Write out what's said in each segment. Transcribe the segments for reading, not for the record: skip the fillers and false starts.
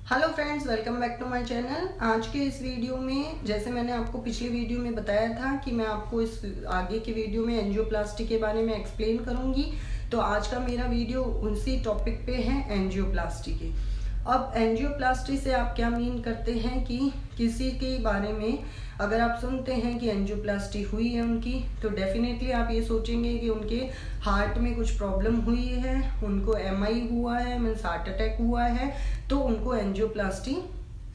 Hello friends, welcome back to my channel. आज के इस वीडियो में जैसे मैंने आपको पिछले वीडियो में बताया था कि मैं आपको इस आगे के वीडियो में एंजियोप्लास्टी के बारे में एक्सप्लेन करूंगी, तो आज का मेरा वीडियो उसी टॉपिक पे है, एंजियोप्लास्टी के। अब एंजियोप्लास्टी से आप क्या मीन करते हैं कि किसी के बारे में अगर आप सुनते हैं कि एंजियोप्लास्टी हुई है उनकी, तो डेफिनेटली आप ये सोचेंगे कि उनके हार्ट में कुछ प्रॉब्लम हुई है, उनको एमआई हुआ है, मीन्स हार्ट अटैक हुआ है, तो उनको एंजियोप्लास्टी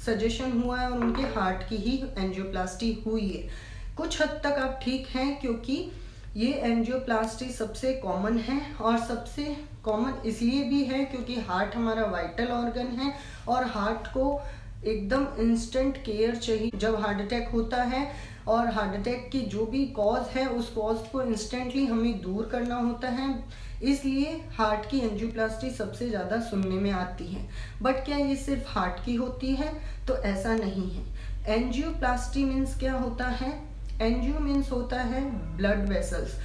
सजेशन हुआ है और उनके हार्ट की ही एंजियोप्लास्टी हुई है। कुछ हद तक आप ठीक हैं, क्योंकि ये एंजियोप्लास्टी सबसे कॉमन है और सबसे कॉमन इसलिए भी है क्योंकि हार्ट हमारा वाइटल ऑर्गन है और हार्ट को एकदम इंस्टेंट केयर चाहिए जब हार्ट अटैक होता है, और हार्ट अटैक की जो भी कॉज है उस कॉज को इंस्टेंटली हमें दूर करना होता है, इसलिए हार्ट की एंजियोप्लास्टी सबसे ज़्यादा सुनने में आती है। बट क्या ये सिर्फ हार्ट की होती है? तो ऐसा नहीं है। एंजियोप्लास्टी मीन्स क्या होता है? एंजियो मीन्स होता है ब्लड वेसल्स।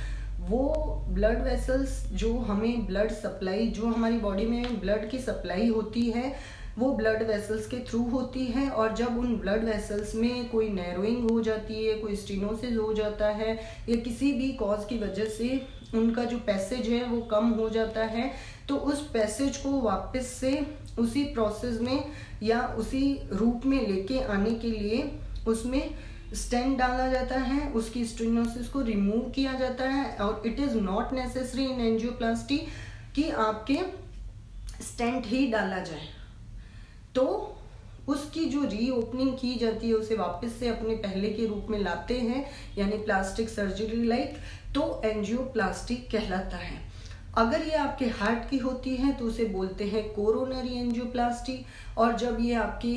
वो ब्लड वेसल्स जो हमें ब्लड सप्लाई, जो हमारी बॉडी में ब्लड की सप्लाई होती है, वो ब्लड वेसल्स के थ्रू होती है। और जब उन ब्लड वेसल्स में कोई नैरोइंग हो जाती है, कोई स्टेनोसिस हो जाता है, या किसी भी कॉज की वजह से उनका जो पैसेज है वो कम हो जाता है, तो उस पैसेज को वापस से उसी प्रोसेस में या उसी रूप में लेके आने के लिए उसमें स्टेंट डाला जाता है, उसकी स्टेनोसिस को रिमूव किया जाता है। और it is not necessary in angioplasty कि आपके स्टेंट ही डाला जाए, तो उसकी जो रीओपनिंग की जाती है उसे वापस से अपने पहले के रूप में लाते हैं, यानी प्लास्टिक सर्जरी लाइक, तो एंजियोप्लास्टी कहलाता है। अगर ये आपके हार्ट की होती है तो उसे बोलते हैं कोरोनरी एंजियोप्लास्टी, और जब ये आपके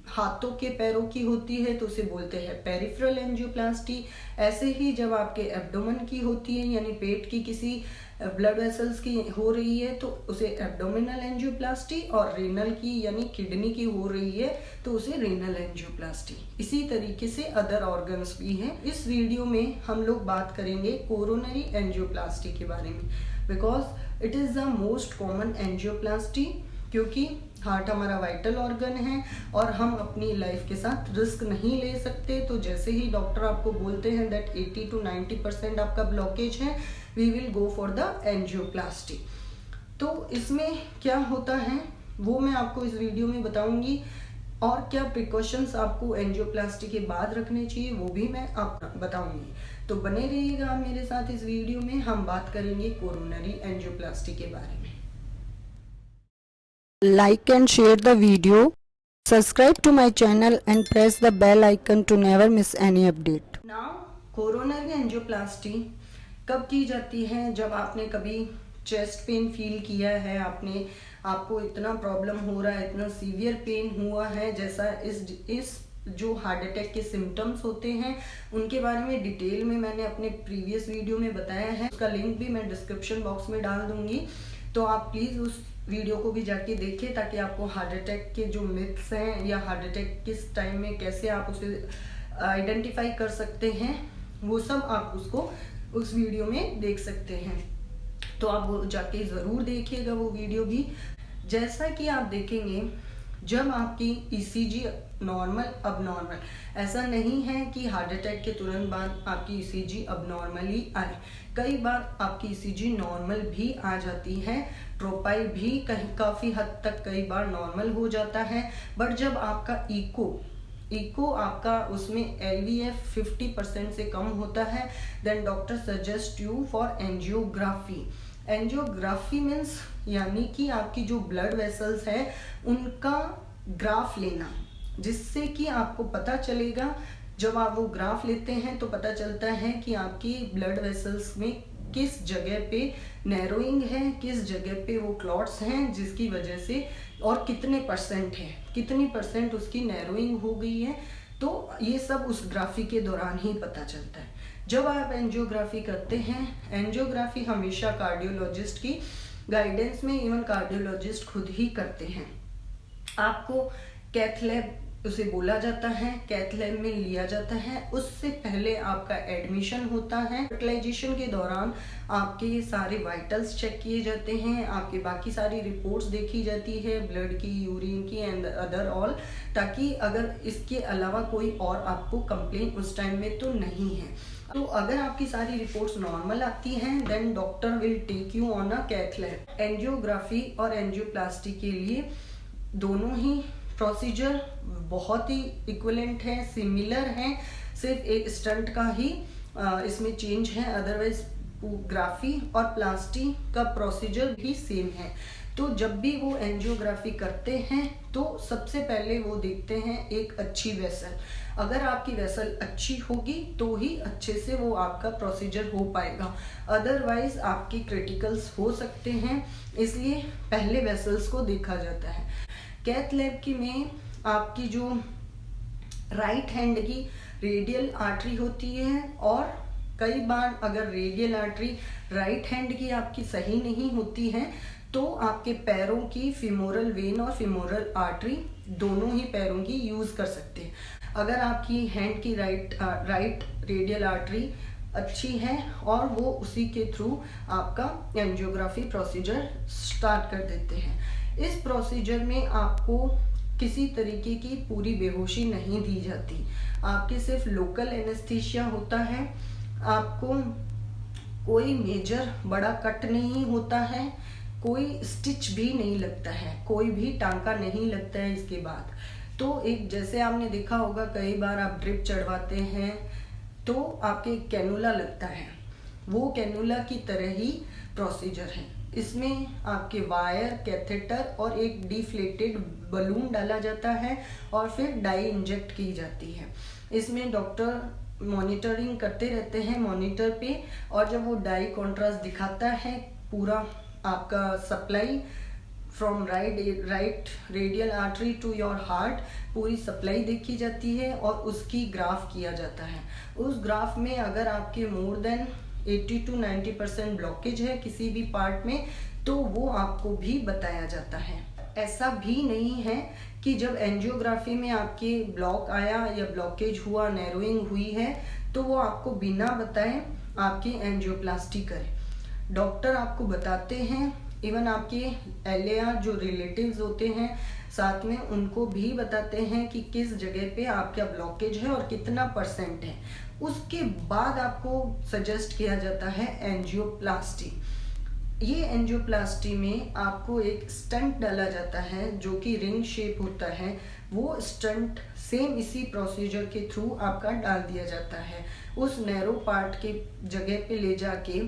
हाथों के पैरों की होती है तो उसे बोलते हैं पेरिफेरल एंजियोप्लास्टी। ऐसे ही जब आपके एब्डोमेन की होती है, यानी पेट की किसी ब्लड वेसल्स की हो रही है, तो उसे एब्डोमिनल एंजियोप्लास्टी, और रेनल की यानी किडनी की हो रही है तो उसे रेनल एंजियोप्लास्टी। इसी तरीके से अदर ऑर्गन्स भी हैं। इस वीडियो में हम लोग बात करेंगे कोरोनरी एंजियोप्लास्टी के बारे में, because it is the most common angioplasty, क्योंकि हार्ट हमारा वाइटल ऑर्गन है और हम अपनी लाइफ के साथ रिस्क नहीं ले सकते। तो जैसे ही डॉक्टर आपको बोलते हैं दैट 80 to 90% आपका ब्लॉकेज है, we will go for the angioplasty. तो इसमें क्या होता है वो मैं आपको इस वीडियो में बताऊंगी, और क्या प्रिकॉशंस आपको एंजियोप्लास्टी के बाद रखने चाहिए वो भी मैं आपको बताऊंगी। तो बने रहिएगा मेरे साथ इस वीडियो में। हम बात करेंगे कोरोनरी एंजियोप्लास्टी के बारे में। Like and share the video, subscribe to my channel and press the bell icon to never miss any update. Now coronary angioplasty कब की जाती है? जब आपने कभी चेस्ट पेन फील किया है, आपको इतना प्रॉब्लम हो रहा है, इतना सीवियर पेन हुआ है, जैसा इस जो हार्ट अटैक के सिम्टम्स होते हैं उनके बारे में डिटेल में मैंने अपने प्रीवियस वीडियो में बताया है। उसका लिंक भी मैं डिस्क्रिप्शन बॉक्स में डाल दूंगी, तो आप प्लीज़ उस वीडियो को भी जाके देखें, ताकि आपको हार्ट अटैक के जो मिथ्स हैं या हार्ट अटैक किस टाइम में कैसे आप उसे आइडेंटिफाई कर सकते हैं, वो सब आप उसको उस वीडियो में देख सकते हैं। तो आप वो जाके ज़रूर देखिएगा वो वीडियो भी। जैसा कि आप देखेंगे, जब आपकी ईसीजी नॉर्मल अब नॉर्मल, ऐसा नहीं है कि हार्ट अटैक के तुरंत बाद आपकी ईसीजी अब नॉर्मली आए। कई बार आपकी ईसीजी नॉर्मल भी आ जाती है, प्रोफाइल भी कहीं काफ़ी हद तक कई बार नॉर्मल हो जाता है। बट जब आपका इको आपका उसमें एलवीएफ 50% से कम होता है, then doctor suggest you for angiography. Angiography means यानी कि आपकी जो ब्लड वेसल्स है उनका ग्राफ लेना, जिससे कि आपको पता चलेगा, जब आप वो ग्राफ लेते हैं तो पता चलता है कि आपकी ब्लड वेसल्स में किस जगह पे नैरोइंग है, किस जगह पे वो क्लॉट्स हैं, जिसकी वजह से, और कितने परसेंट है, कितनी परसेंट उसकी नैरोइंग हो गई है। तो ये सब उस ग्राफी के दौरान ही पता चलता है। जब आप एंजियोग्राफी करते हैं, एंजियोग्राफी हमेशा कार्डियोलॉजिस्ट की गाइडेंस में, इवन कार्डियोलॉजिस्ट खुद ही करते हैं। आपको कैथ लैब उसे बोला जाता है, कैथ लैब में लिया जाता है। उससे पहले आपका एडमिशन होता है। हॉस्पिटलाइजेशन के दौरान आपके ये सारे वाइटल्स चेक किए जाते हैं, आपके बाकी सारी रिपोर्ट्स देखी जाती है, ब्लड की, यूरिन की एंड अदर ऑल, ताकि अगर इसके अलावा कोई और आपको कंप्लेन उस टाइम में तो नहीं है। तो अगर आपकी सारी रिपोर्ट्स नॉर्मल आती हैं then doctor will take you on a cath lab. Angiography और एंजियोप्लास्टी के लिए दोनों ही प्रोसीजर बहुत ही इक्विवेलेंट है, सिमिलर है, सिर्फ एक स्टंट का ही इसमें चेंज है, अदरवाइज ग्राफी और प्लास्टी का प्रोसीजर भी सेम है। तो जब भी वो एंजियोग्राफी करते हैं तो सबसे पहले वो देखते हैं एक अच्छी वेसल। अगर आपकी वेसल अच्छी होगी तो ही अच्छे से वो आपका प्रोसीजर हो पाएगा, अदरवाइज आपकी क्रिटिकल्स हो सकते हैं, इसलिए पहले वेसल्स को देखा जाता है। कैथ लैब की में आपकी जो राइट हैंड की रेडियल आर्टरी होती है, और कई बार अगर रेडियल आर्टरी राइट हैंड की आपकी सही नहीं होती है तो आपके पैरों की फीमोरल वेन और फीमोरल आर्टरी दोनों ही पैरों की यूज कर सकते हैं। अगर आपकी हैंड की राइट रेडियल आर्टरी अच्छी है और वो उसी के थ्रू आपका एंजियोग्राफी प्रोसीजर स्टार्ट कर देते हैं। इस प्रोसीजर में आपको किसी तरीके की पूरी बेहोशी नहीं दी जाती, आपके सिर्फ लोकल एनेस्थीसिया होता है, आपको कोई मेजर बड़ा कट नहीं होता है, कोई स्टिच भी नहीं लगता है, कोई भी टांका नहीं लगता है इसके बाद। तो एक जैसे आपने देखा होगा कई बार आप ड्रिप चढ़वाते हैं तो आपके कैनुला लगता है, वो कैनुला की तरह ही प्रोसीजर है। इसमें आपके वायर, कैथेटर और एक डिफ्लेटेड बलून डाला जाता है और फिर डाई इंजेक्ट की जाती है। इसमें डॉक्टर मॉनिटरिंग करते रहते हैं मॉनिटर पे, और जब वो डाई कॉन्ट्रास्ट दिखाता है पूरा आपका supply from right radial artery to your heart, पूरी सप्लाई देखी जाती है और उसकी ग्राफ किया जाता है। उस ग्राफ में अगर आपके मोर देन 80 to 90% ब्लॉकेज है किसी भी पार्ट में तो वो आपको भी बताया जाता है। ऐसा भी नहीं है कि जब एंजियोग्राफी में आपके ब्लॉक आया या ब्लॉकेज हुआ, नैरोइंग हुई है तो वो आपको बिना बताए आपकी एंजियोप्लास्टी करे। डॉक्टर आपको बताते हैं, इवन आपके LAR जो रिलेटिव्स होते हैं साथ में उनको भी बताते हैं कि किस जगह पे आपका ब्लॉकेज है और कितना % है। उसके बाद आपको सजेस्ट किया जाता है एंजियोप्लास्टी। ये एंजियोप्लास्टी में आपको एक स्टंट डाला जाता है जो कि रिंग शेप होता है, वो स्टंट सेम इसी प्रोसीजर के थ्रू आपका डाल दिया जाता है। उस नैरो पार्ट के जगह पे ले जाके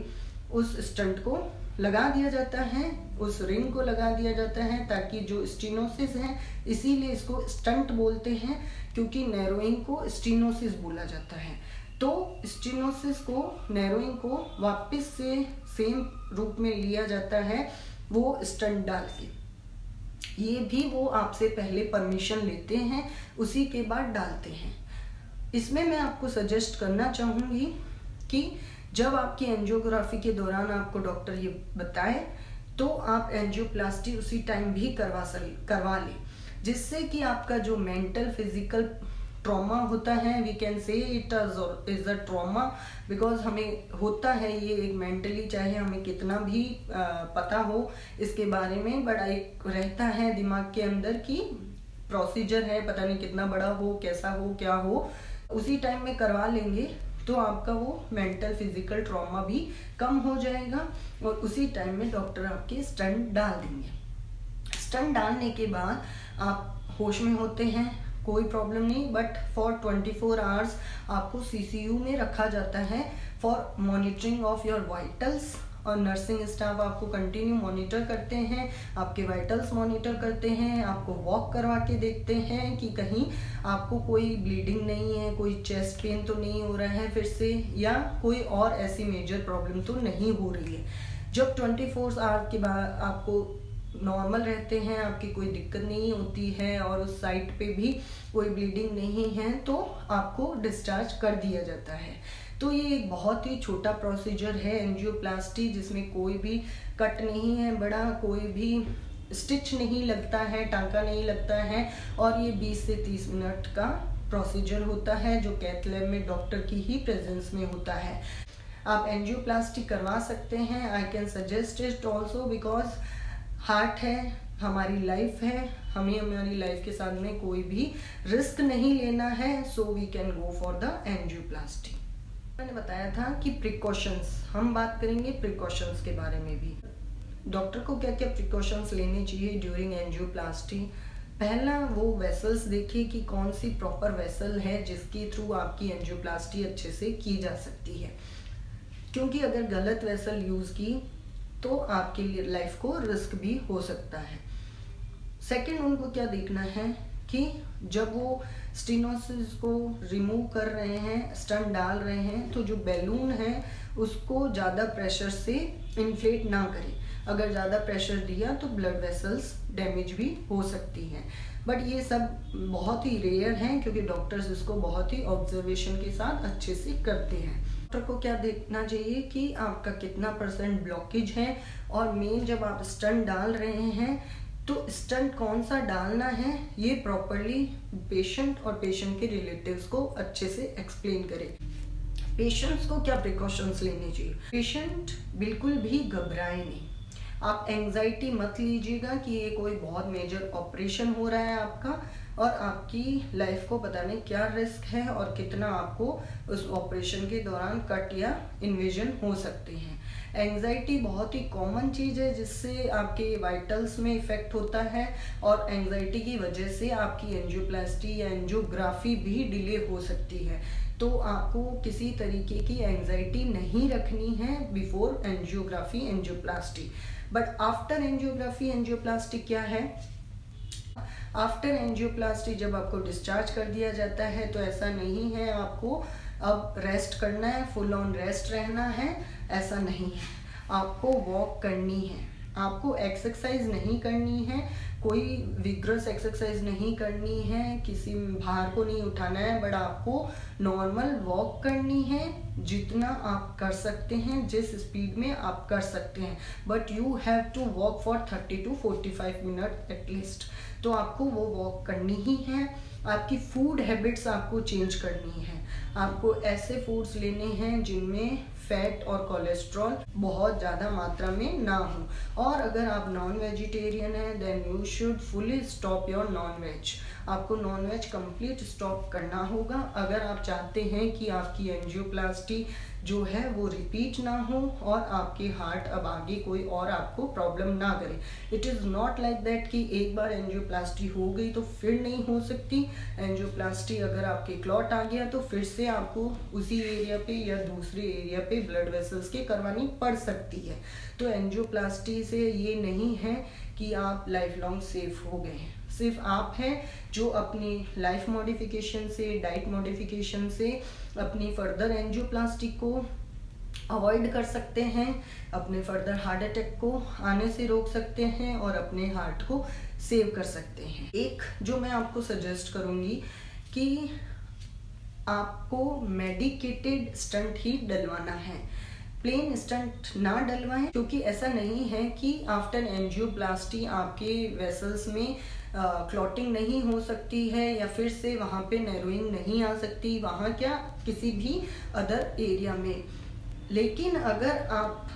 उस स्टंट को लगा दिया जाता है, उस रिंग को लगा दिया जाता है, ताकि जो स्टीनोसिस है, इसीलिए इसको स्टंट बोलते हैं क्योंकि नैरोइंग को स्टीनोसिस बोला जाता है। तो स्टीनोसिस को, नैरोइंग को वापस से सेम रूप में लिया जाता है वो स्टंट डाल के। ये भी वो आपसे पहले परमिशन लेते हैं, उसी के बाद डालते हैं। इसमें मैं आपको सजेस्ट करना चाहूँगी कि जब आपकी एंजियोग्राफी के दौरान आपको डॉक्टर ये बताए तो आप एंजियोप्लास्टी उसी टाइम भी करवा लें, जिससे कि आपका जो मेंटल फिजिकल ट्रॉमा होता है, we can say it is a trauma, because हमें होता है ये एक मेंटली, चाहे हमें कितना भी पता हो इसके बारे में, बट एक रहता है दिमाग के अंदर कि प्रोसीजर है, पता नहीं कितना बड़ा हो, कैसा हो, क्या हो, उसी टाइम में करवा लेंगे तो आपका वो मेंटल फिजिकल ट्रॉमा भी कम हो जाएगा और उसी टाइम में डॉक्टर आपके स्टंट डाल देंगे। स्टंट डालने के बाद आप होश में होते हैं, कोई प्रॉब्लम नहीं, बट फॉर 24 आवर्स आपको CCU में रखा जाता है for monitoring of your vitals, और नर्सिंग स्टाफ आपको कंटिन्यू मॉनिटर करते हैं, आपके वाइटल्स मॉनिटर करते हैं, आपको वॉक करवा के देखते हैं कि कहीं आपको कोई ब्लीडिंग नहीं है, कोई चेस्ट पेन तो नहीं हो रहा है फिर से, या कोई और ऐसी मेजर प्रॉब्लम तो नहीं हो रही है। जब 24 आवर के बाद आपको नॉर्मल रहते हैं, आपकी कोई दिक्कत नहीं होती है और उस साइट पे भी कोई ब्लीडिंग नहीं है तो आपको डिस्चार्ज कर दिया जाता है। तो ये एक बहुत ही छोटा प्रोसीजर है एंजियोप्लास्टी, जिसमें कोई भी कट नहीं है बड़ा, कोई भी स्टिच नहीं लगता है, टांका नहीं लगता है, और ये 20 से 30 मिनट का प्रोसीजर होता है जो कैथ लैब में डॉक्टर की ही प्रेजेंस में होता है। आप एंजियोप्लास्टी करवा सकते हैं। I can suggest it also because heart है, हमारी लाइफ है, हमें हमारी लाइफ के साथ में कोई भी रिस्क नहीं लेना है, so we can go for the angioplasty. मैंने बताया था कि प्रिकॉशंस, हम बात करेंगे प्रिकॉशंस के बारे में भी। डॉक्टर को क्या क्या प्रिकॉशंस लेने चाहिए ड्यूरिंग एंजियोप्लास्टी। पहला, वो वेसल्स देखिए कि कौन सी प्रॉपर वेसल है जिसके थ्रू आपकी एंजियोप्लास्टी अच्छे से की जा सकती है, क्योंकि अगर गलत वेसल यूज़ की तो आपके लिए लाइफ को रिस्क भी हो सकता है। सेकंड, उनको क्या देखना है कि जब वो स्टेनोसिस को रिमूव कर रहे हैं, स्टंट डाल रहे हैं, तो जो बैलून है उसको ज़्यादा प्रेशर से इन्फ्लेट ना करें। अगर ज़्यादा प्रेशर दिया तो ब्लड वेसल्स डैमेज भी हो सकती हैं। बट ये सब बहुत ही रेयर हैं क्योंकि डॉक्टर्स इसको बहुत ही ऑब्जर्वेशन के साथ अच्छे से करते हैं। डॉक्टर को क्या देखना चाहिए कि आपका कितना % ब्लॉकेज है, और मेन जब आप स्टंट डाल रहे हैं तो स्टंट कौन सा डालना है ये प्रॉपरली पेशेंट और पेशेंट के रिलेटिव्स को अच्छे से एक्सप्लेन करें। पेशेंट्स को क्या प्रिकॉशंस लेने चाहिए। पेशेंट बिल्कुल भी घबराए नहीं, आप एंजाइटी मत लीजिएगा कि ये कोई बहुत मेजर ऑपरेशन हो रहा है आपका, और आपकी लाइफ को पता नहीं क्या रिस्क है और कितना आपको उस ऑपरेशन के दौरान कट या इन्वेजन हो सकते हैं। एंजाइटी बहुत ही कॉमन चीज़ है जिससे आपके वाइटल्स में इफेक्ट होता है, और एंजाइटी की वजह से आपकी एंजियोप्लास्टी या एंजियोग्राफी भी डिले हो सकती है। तो आपको किसी तरीके की एंजाइटी नहीं रखनी है before angiography angioplasty. But after angiography angioplasty क्या है, आफ्टर एंजियोप्लास्टी जब आपको डिस्चार्ज कर दिया जाता है तो ऐसा नहीं है आपको अब रेस्ट करना है, फुल ऑन रेस्ट रहना है, ऐसा नहीं है। आपको वॉक करनी है, आपको एक्सरसाइज नहीं करनी है, कोई विग्रस एक्सरसाइज नहीं करनी है, किसी भार को नहीं उठाना है, बट आपको नॉर्मल वॉक करनी है जितना आप कर सकते हैं, जिस स्पीड में आप कर सकते हैं। But you have to walk for 30 to 45 minute at least. तो आपको वो वॉक करनी ही है। आपकी फूड हैबिट्स आपको चेंज करनी है। आपको ऐसे फूड्स लेने हैं जिनमें फैट और कोलेस्ट्रॉल बहुत ज़्यादा मात्रा में ना हो। और अगर आप नॉन वेजिटेरियन हैं then you should fully stop your non veg. आपको नॉन वेज कंप्लीट स्टॉप करना होगा अगर आप चाहते हैं कि आपकी एंजियोप्लास्टी जो है वो रिपीट ना हो और आपके हार्ट अब आगे कोई और आपको प्रॉब्लम ना करे। It is not like that कि एक बार एंजियोप्लास्टी हो गई तो फिर नहीं हो सकती। एंजियोप्लास्टी अगर आपके क्लॉट आ गया तो फिर से आपको उसी एरिया पे या दूसरे एरिया पे ब्लड वेसल्स के करवानी पड़ सकती है। तो एंजियोप्लास्टी से ये नहीं है कि आप लाइफ लॉन्ग सेफ हो गए हैं। सिर्फ आप हैं जो अपनी लाइफ मॉडिफिकेशन से, डाइट मॉडिफिकेशन से अपनी फर्दर एंजियोप्लास्टी को अवॉइड कर सकते हैं, अपने फर्दर हार्ट अटैक को आने से रोक सकते हैं और अपने हार्ट को सेव कर सकते हैं। एक जो मैं आपको सजेस्ट करूँगी कि आपको मेडिकेटेड स्टंट ही डलवाना है, प्लेन स्टंट ना डलवाएं, क्योंकि ऐसा नहीं है कि आफ्टर एंजियोप्लास्टी आपके वेसल्स में क्लॉटिंग नहीं हो सकती है या फिर से वहाँ पे नैरोइंग नहीं आ सकती, वहाँ क्या किसी भी अदर एरिया में। लेकिन अगर आप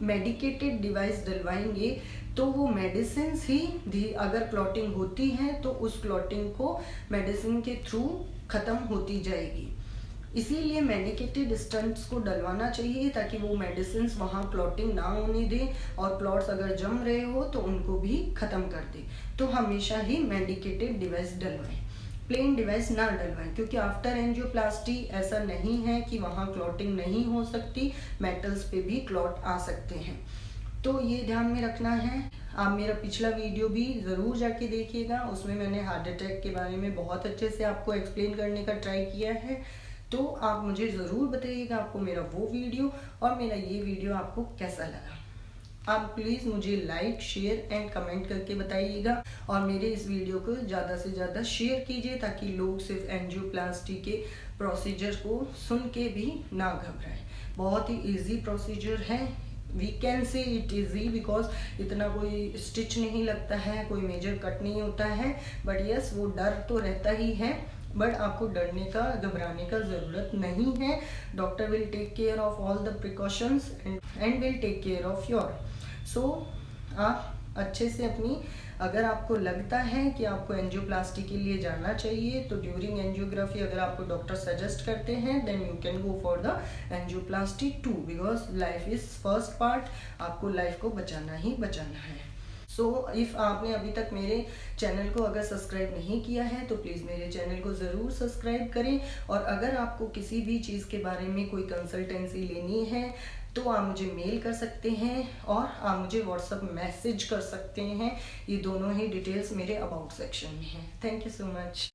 मेडिकेटेड डिवाइस डलवाएंगे तो वो मेडिसिन ही अगर क्लॉटिंग होती है तो उस क्लॉटिंग को मेडिसिन के थ्रू ख़त्म होती जाएगी। इसीलिए मेडिकेटेड स्टंट्स को डलवाना चाहिए ताकि वो मेडिसिन वहाँ क्लॉटिंग ना होने दे और क्लॉट्स अगर जम रहे हो तो उनको भी ख़त्म कर दे। तो हमेशा ही मेडिकेटेड डिवाइस डलवाएं, प्लेन डिवाइस ना डलवाएं, क्योंकि आफ्टर एंजियोप्लास्टी ऐसा नहीं है कि वहाँ क्लॉटिंग नहीं हो सकती, मेटल्स पे भी क्लॉट आ सकते हैं। तो ये ध्यान में रखना है। आप मेरा पिछला वीडियो भी ज़रूर जाके देखिएगा, उसमें मैंने हार्ट अटैक के बारे में बहुत अच्छे से आपको एक्सप्लेन करने का ट्राई किया है। तो आप मुझे ज़रूर बताइएगा आपको मेरा वो वीडियो और मेरा ये वीडियो आपको कैसा लगा। आप प्लीज़ मुझे लाइक, शेयर एंड कमेंट करके बताइएगा और मेरे इस वीडियो को ज़्यादा से ज़्यादा शेयर कीजिए ताकि लोग सिर्फ एंजियोप्लास्टी के प्रोसीजर को सुन के भी ना घबराएं। बहुत ही इजी प्रोसीजर है, we can say it easy because इतना कोई स्टिच नहीं लगता है, कोई मेजर कट नहीं होता है, बट यस वो डर तो रहता ही है, बट आपको डरने का घबराने का ज़रूरत नहीं है। Doctor will take care of all the precautions and will take care of your. So आप अच्छे से अपनी, अगर आपको लगता है कि आपको एंजियोप्लास्टी के लिए जाना चाहिए तो ड्यूरिंग एंजियोग्राफी अगर आपको डॉक्टर सजेस्ट करते हैं then you can go for the angioplasty too, because life is first part, आपको लाइफ को बचाना ही बचाना है। सो इफ़ आपने अभी तक मेरे चैनल को अगर सब्सक्राइब नहीं किया है तो प्लीज़ मेरे चैनल को ज़रूर सब्सक्राइब करें, और अगर आपको किसी भी चीज़ के बारे में कोई कंसल्टेंसी लेनी है तो आप मुझे मेल कर सकते हैं और आप मुझे व्हाट्सएप मैसेज कर सकते हैं। ये दोनों ही डिटेल्स मेरे अबाउट सेक्शन में हैं। Thank you so much.